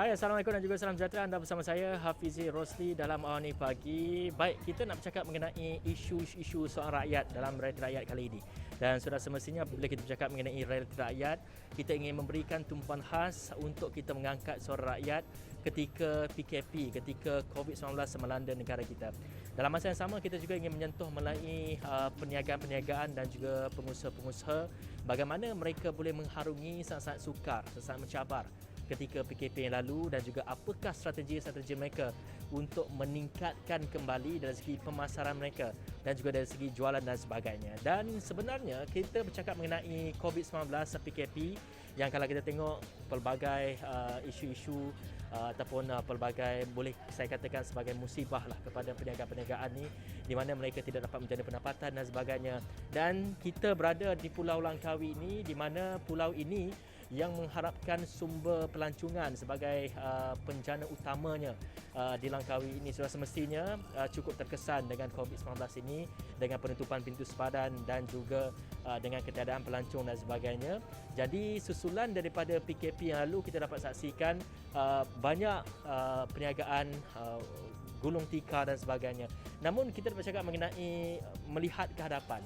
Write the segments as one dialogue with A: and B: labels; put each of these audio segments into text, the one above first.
A: Hai, Assalamualaikum dan juga salam sejahtera. Anda bersama saya, Hafizi Rosli dalam Awani Pagi. Baik, kita nak bercakap mengenai isu-isu soal rakyat dalam realiti rakyat kali ini. Dan sudah semestinya bila kita bercakap mengenai realiti rakyat, kita ingin memberikan tumpuan khas untuk kita mengangkat suara rakyat ketika PKP, ketika COVID-19 melanda negara kita. Dalam masa yang sama, kita juga ingin menyentuh melalui perniagaan-perniagaan dan juga pengusaha-pengusaha bagaimana mereka boleh mengharungi sangat-sangat sukar, sangat mencabar ketika PKP yang lalu dan juga apakah strategi-strategi mereka untuk meningkatkan kembali dari segi pemasaran mereka dan juga dari segi jualan dan sebagainya. Dan sebenarnya kita bercakap mengenai COVID-19 PKP yang kalau kita tengok pelbagai isu-isu ataupun pelbagai boleh saya katakan sebagai musibah lah kepada perniagaan-perniagaan ni di mana mereka tidak dapat menjadi pendapatan dan sebagainya. Dan kita berada di Pulau Langkawi ini di mana pulau ini yang mengharapkan sumber pelancongan sebagai penjana utamanya di Langkawi ini sudah semestinya cukup terkesan dengan COVID-19 ini, dengan penutupan pintu sepadan dan juga dengan ketiadaan pelancong dan sebagainya. Jadi susulan daripada PKP yang lalu kita dapat saksikan banyak perniagaan gulung tikar dan sebagainya. Namun kita bercakap mengenai melihat ke hadapan.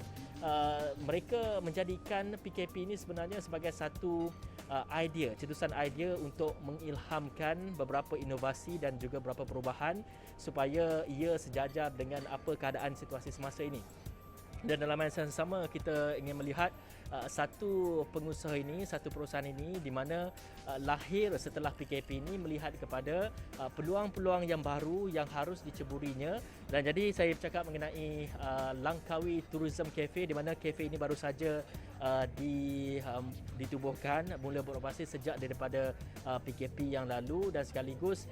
A: Mereka menjadikan PKP ini sebenarnya sebagai satu idea, cetusan idea untuk mengilhamkan beberapa inovasi dan juga beberapa perubahan supaya ia sejajar dengan apa keadaan situasi semasa ini. Dan dalam masa yang sama kita ingin melihat satu pengusaha ini, satu perusahaan ini di mana lahir setelah PKP ini melihat kepada peluang-peluang yang baru yang harus diceburinya. Dan jadi saya bercakap mengenai Langkawi Tourism Cafe di mana kafe ini baru saja ditubuhkan, mula beroperasi sejak daripada PKP yang lalu dan sekaligus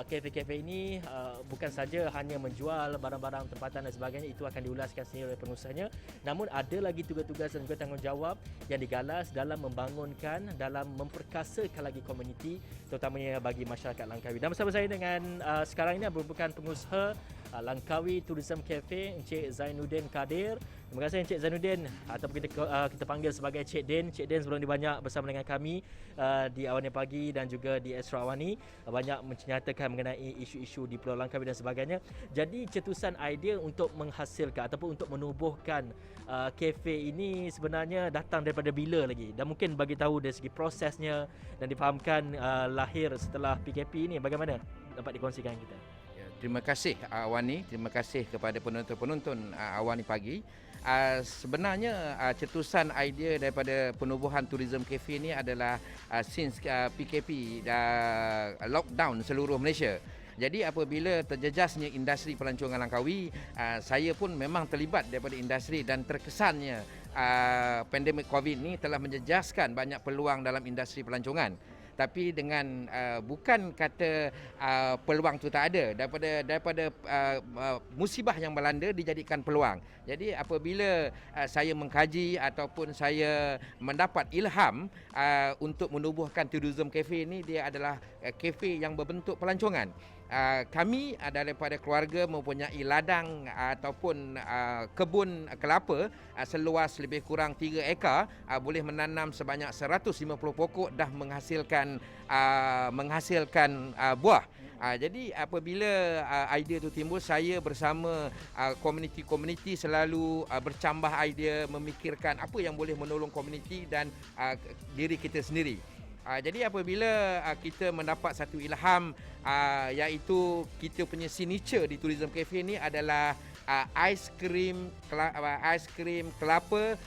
A: kafe-kafe ini bukan saja hanya menjual barang-barang tempatan dan sebagainya, itu akan diulaskan sendiri oleh pengusahanya, namun ada lagi tugas-tugas dan juga tanggungjawab yang digalas dalam membangunkan, dalam memperkasakan lagi komuniti terutamanya bagi masyarakat Langkawi. Dan bersama saya dengan sekarang ini merupakan pengusaha Langkawi Tourism Cafe, Encik Zainuddin Kadir. Terima kasih Encik Zainuddin ataupun kita panggil sebagai Cik Din. Cik Din sebelum ni banyak bersama dengan kami di Awani Pagi dan juga di Astro Awani, banyak menyatakan mengenai isu-isu di Pulau Langkawi dan sebagainya. Jadi cetusan idea untuk menghasilkan ataupun untuk menubuhkan kafe ini sebenarnya datang daripada bila lagi? Dan mungkin bagi tahu dari segi prosesnya dan difahamkan lahir setelah PKP ini bagaimana dapat dikongsikan kita?
B: Terima kasih Awani, terima kasih kepada penonton-penonton Awani Pagi. Sebenarnya cetusan idea daripada penubuhan Tourism Cafe ini adalah since PKP lockdown seluruh Malaysia. Jadi apabila terjejasnya industri pelancongan Langkawi, saya pun memang terlibat daripada industri dan terkesannya pandemik COVID ini telah menjejaskan banyak peluang dalam industri pelancongan. Tapi dengan bukan kata peluang tu tak ada, daripada musibah yang melanda dijadikan peluang. Jadi apabila saya mengkaji ataupun saya mendapat ilham untuk menubuhkan Tourism Cafe ini, dia adalah kafe yang berbentuk pelancongan. Kami daripada keluarga mempunyai ladang ataupun kebun kelapa seluas lebih kurang 3 ekar, boleh menanam sebanyak 150 pokok, dah menghasilkan buah. Jadi apabila idea itu timbul, saya bersama komuniti-komuniti selalu bercambah idea, memikirkan apa yang boleh menolong komuniti dan diri kita sendiri. Jadi apabila kita mendapat satu ilham, iaitu kita punya signature di Tourism Cafe ni adalah aiskrim kelapa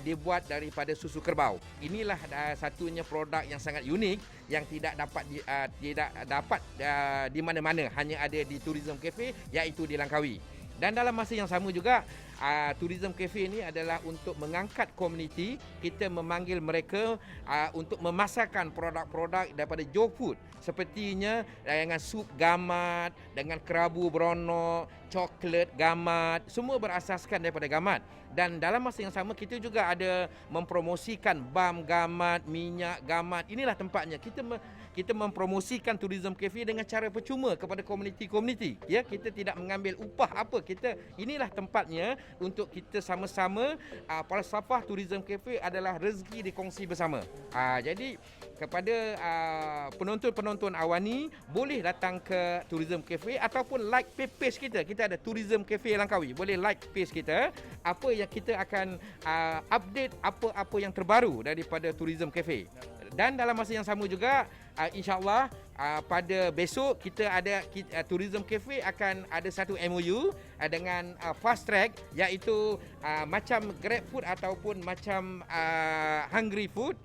B: dibuat daripada susu kerbau. Inilah satunya produk yang sangat unik yang tidak dapat di mana-mana, hanya ada di Tourism Cafe, iaitu di Langkawi. Dan dalam masa yang sama juga, Tourism Cafe ini adalah untuk mengangkat komuniti. Kita memanggil mereka untuk memasarkan produk-produk daripada Joe Food, sepertinya dengan sup gamat, dengan kerabu beronok, coklat gamat, semua berasaskan daripada gamat. Dan dalam masa yang sama kita juga ada mempromosikan bam, gamat, minyak, gamat. Inilah tempatnya. Kita mempromosikan tourism cafe dengan cara percuma kepada komuniti-komuniti. Ya, kita tidak mengambil upah apa. Inilah tempatnya untuk kita sama-sama falsafah tourism cafe adalah rezeki dikongsi bersama. Jadi kepada penonton-penonton Awani boleh datang ke tourism cafe ataupun like page kita. Kita ada tourism cafe Langkawi. Boleh like page kita. Apa yang kita akan update apa-apa yang terbaru daripada tourism cafe. Dan dalam masa yang sama juga insya-Allah pada besok kita ada tourism cafe akan ada satu MOU dengan fast track iaitu macam Grab Food ataupun macam Hungry Food.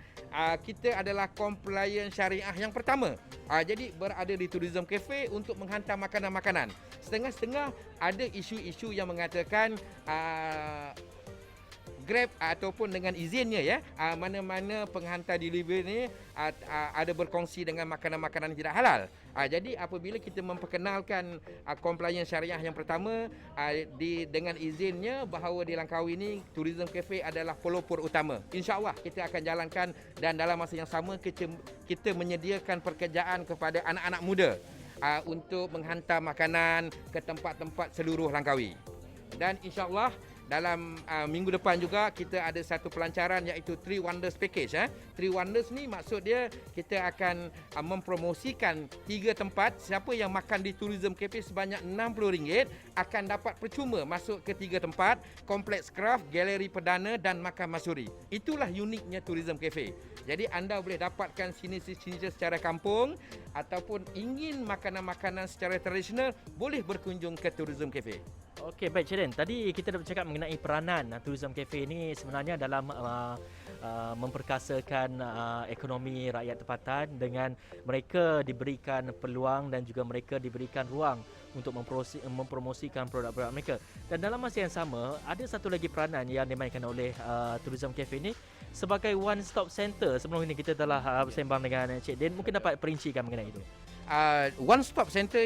B: Kita adalah compliant syariah yang pertama. Jadi berada di tourism cafe untuk menghantar makanan-makanan. Setengah-setengah ada isu-isu yang mengatakan Grab ataupun dengan izinnya mana-mana penghantar delivery ni ada berkongsi dengan makanan-makanan tidak halal. Jadi apabila kita memperkenalkan compliance syariah yang pertama dengan izinnya bahawa di Langkawi ini tourism cafe adalah pelopor utama. InsyaAllah kita akan jalankan dan dalam masa yang sama kita menyediakan pekerjaan kepada anak-anak muda untuk menghantar makanan ke tempat-tempat seluruh Langkawi. Dan insyaAllah dalam minggu depan juga kita ada satu pelancaran iaitu Three Wonders Package. Three Wonders ni maksud dia kita akan mempromosikan 3 tempat. Siapa yang makan di Tourism Cafe sebanyak RM60 akan dapat percuma masuk ke 3 tempat, Kompleks Craft, Galeri Perdana dan Makan Masuri. Itulah uniknya Tourism Cafe. Jadi anda boleh dapatkan signature secara kampung ataupun ingin makanan-makanan secara tradisional boleh berkunjung ke Tourism Cafe.
A: Okey, baik Cik Den. Tadi kita dah bercakap mengenai peranan Tourism Cafe ini sebenarnya dalam memperkasakan ekonomi rakyat tempatan dengan mereka diberikan peluang dan juga mereka diberikan ruang untuk mempromosikan produk-produk mereka. Dan dalam masa yang sama, ada satu lagi peranan yang dimainkan oleh Tourism Cafe ini sebagai one stop center. Sebelum ini kita telah bersembang dengan Cik Den, mungkin dapat perincikan mengenai itu.
B: One Stop Center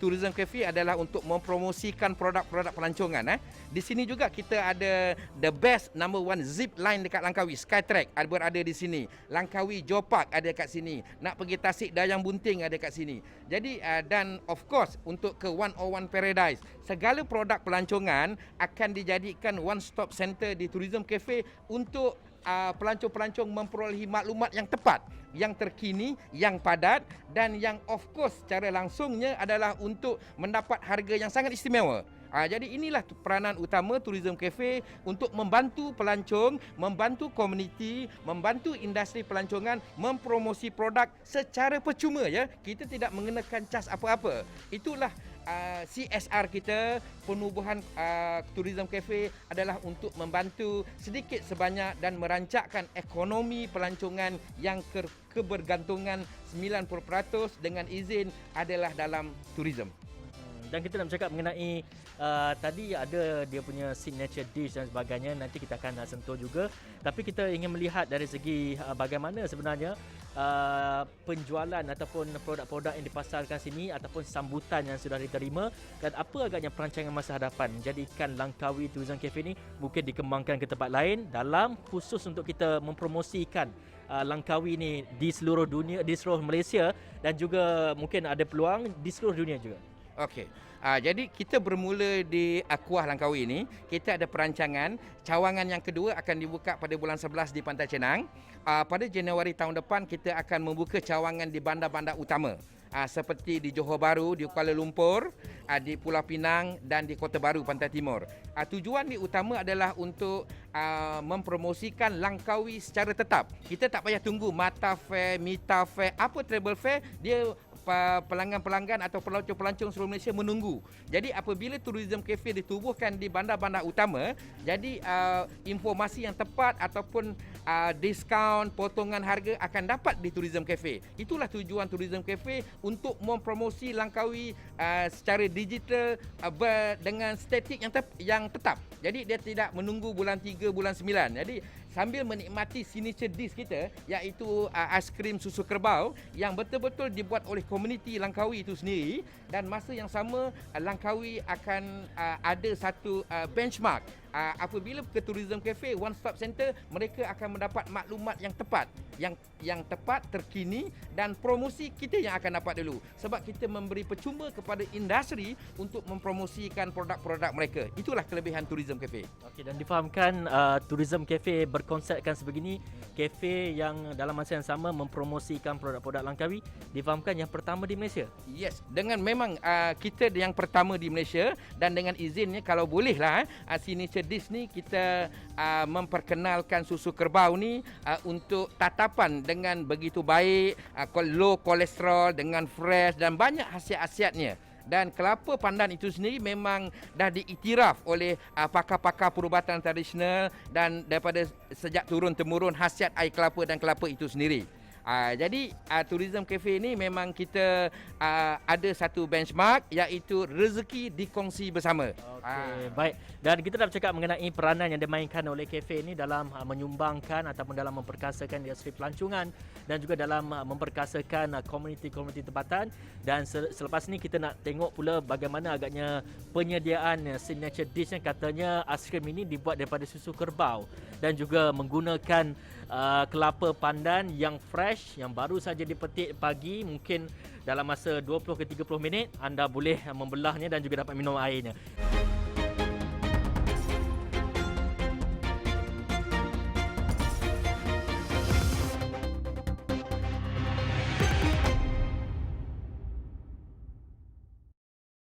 B: Tourism Cafe adalah untuk mempromosikan produk-produk pelancongan. Di sini juga kita ada the best number one zip line dekat Langkawi, Skytrack berada di sini. Langkawi Geopark ada dekat sini. Nak pergi Tasik Dayang Bunting ada dekat sini. Jadi dan of course untuk ke 101 Paradise, segala produk pelancongan akan dijadikan one stop center di Tourism Cafe untuk pelancong-pelancong memperolehi maklumat yang tepat, yang terkini, yang padat dan yang of course secara langsungnya adalah untuk mendapat harga yang sangat istimewa. Jadi inilah peranan utama Tourism Cafe untuk membantu pelancong, membantu komuniti, membantu industri pelancongan mempromosi produk secara percuma. Kita tidak mengenakan cas apa-apa. Itulah CSR kita, penubuhan Tourism Cafe adalah untuk membantu sedikit sebanyak dan merancakkan ekonomi pelancongan yang kebergantungan 90% dengan izin adalah dalam tourism.
A: Dan kita nak bercakap mengenai tadi ada dia punya signature dish dan sebagainya, nanti kita akan sentuh juga. Tapi kita ingin melihat dari segi bagaimana sebenarnya penjualan ataupun produk-produk yang dipasarkan sini ataupun sambutan yang sudah diterima dan apa agaknya perancangan masa hadapan menjadikan Langkawi Tourism Cafe ini mungkin dikembangkan ke tempat lain dalam khusus untuk kita mempromosikan Langkawi ini di seluruh dunia, di seluruh Malaysia dan juga mungkin ada peluang di seluruh dunia juga.
B: Okey. Jadi kita bermula di Kuah Langkawi ini, kita ada perancangan cawangan yang kedua akan dibuka pada bulan 11 di Pantai Cenang. Pada Januari tahun depan kita akan membuka cawangan di bandar-bandar utama. Seperti di Johor Bahru, di Kuala Lumpur, di Pulau Pinang dan di Kota Baru, Pantai Timur. Tujuan di utama adalah untuk mempromosikan Langkawi secara tetap. Kita tak payah tunggu Mata Fair, Mita Fair, apa travel fair, dia pelanggan-pelanggan atau pelancong-pelancong seluruh Malaysia menunggu. Jadi apabila Tourism Cafe ditubuhkan di bandar-bandar utama, jadi informasi yang tepat ataupun diskaun, potongan harga akan dapat di Tourism Cafe. Itulah tujuan Tourism Cafe untuk mempromosi Langkawi secara digital dengan statik yang tetap. Jadi dia tidak menunggu bulan 3, bulan 9. Jadi sambil menikmati signature dish kita iaitu aiskrim susu kerbau yang betul-betul dibuat oleh komuniti Langkawi itu sendiri, dan masa yang sama Langkawi akan ada satu benchmark apabila ke Tourism Cafe One Stop Center, mereka akan mendapat maklumat yang tepat, yang tepat, terkini, dan promosi kita yang akan dapat dulu. Sebab kita memberi percuma kepada industri untuk mempromosikan produk-produk mereka. Itulah kelebihan Tourism Cafe.
A: Okey, dan difahamkan Tourism Cafe berkonsepkan sebegini, kafe yang dalam masa yang sama mempromosikan produk-produk Langkawi, difahamkan yang pertama di Malaysia.
B: Yes, dengan memang kita yang pertama di Malaysia, dan dengan izinnya kalau bolehlah signature dish ni kita memperkenalkan susu kerbau ni untuk tatapan dengan begitu baik, low kolesterol, dengan fresh dan banyak khasiat-khasiatnya. Dan kelapa pandan itu sendiri memang dah diiktiraf oleh pakar-pakar perubatan tradisional dan daripada sejak turun-temurun khasiat air kelapa dan kelapa itu sendiri. Jadi Tourism Cafe ni memang kita ada satu benchmark, iaitu rezeki dikongsi bersama.
A: Okey, baik. Dan kita dah bercakap mengenai peranan yang dimainkan oleh kafe ini dalam menyumbangkan ataupun dalam memperkasakan industri pelancongan dan juga dalam memperkasakan komuniti-komuniti tempatan. Dan selepas ni kita nak tengok pula bagaimana agaknya penyediaan signature dish yang katanya aiskrim ini dibuat daripada susu kerbau dan juga menggunakan kelapa pandan yang fresh, yang baru saja dipetik pagi. Mungkin dalam masa 20 ke 30 minit anda boleh membelahnya dan juga dapat minum airnya.